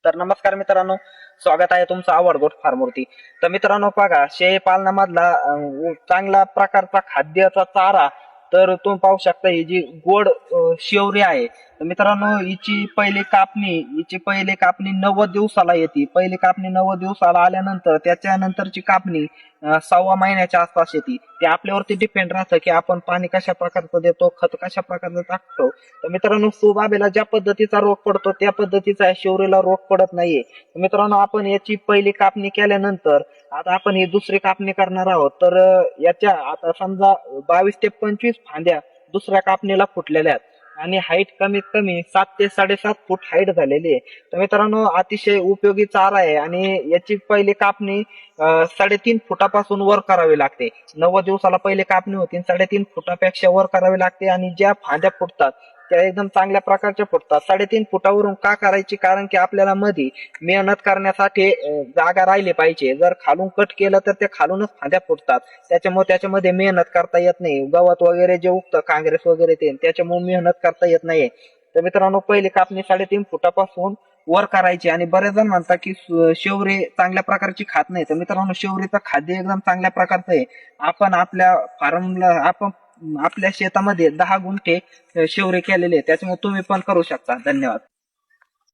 तर नमस्कार मित्रांनो, स्वागत आहे तुमचं आवड गोट फार्मवरती. तर मित्रांनो बघा, शेळी पालनामधला चांगला प्रकारचा खाद्याचा चारा. तर तुम्ही पाहू शकता ही जी गोड शेवरी आहे. तर मित्रांनो, हिची पहिली कापणी 90 दिवसाला येते. पहिली कापणी 90 दिवसाला आल्यानंतर त्याच्यानंतरची कापणी 6व्या महिन्याच्या आसपास येते. ते आपल्यावरती डिपेंड राहतं की आपण पाणी कशा प्रकारचं देतो, खत कशा प्रकारचं टाकतो. तर मित्रांनो, सुबाबेला ज्या पद्धतीचा रोग पडतो त्या पद्धतीचा शेवरीला रोग पडत नाहीये. तर मित्रांनो, आपण याची पहिली कापणी केल्यानंतर आता आपण ही दुसरी कापणी करणार आहोत. तर याच्या आता समजा 22 ते 25 फांद्या दुसऱ्या कापणीला फुटलेल्या आहेत आणि हाईट कमीत कमी 7 ते 7.5 फूट हाईट झालेली आहे. तर मित्रांनो, अतिशय उपयोगी चारा आहे आणि याची पहिली कापणी 3.5 फुटापासून वर करावी लागते. 90 दिवसाला पहिली कापणी होती, 3.5 फुटापेक्षा वर करावी लागते आणि ज्या फांद्या फुटतात त्या एकदम चांगल्या प्रकारच्या फुटतात. 3.5 फुटावरून का करायची? कारण की आपल्याला मध्ये मेहनत करण्यासाठी जागा राहिली पाहिजे. जर खालून कट केलं तर ते खालूनच फांद्या फुटतात, त्याच्यामुळे त्याच्यामध्ये मेहनत करता येत नाही. गवत वगैरे जे उगतं, काँग्रेस वगैरे ते, त्याच्यामुळे मेहनत करता येत नाही. तर मित्रांनो, पहिली कापणी 3.5 फुटापासून वर करायची. आणि बरेच जण म्हणतात की शेवरी चांगल्या प्रकारची खात नाही. तर मित्रांनो, शेवरीचं खाद्य एकदम चांगल्या प्रकारचं आहे. आपण आपल्या शेतामध्ये 10 गुंठे शेवरे केलेले आहे, त्याच्यामुळे तुम्ही पण करू शकता. धन्यवाद.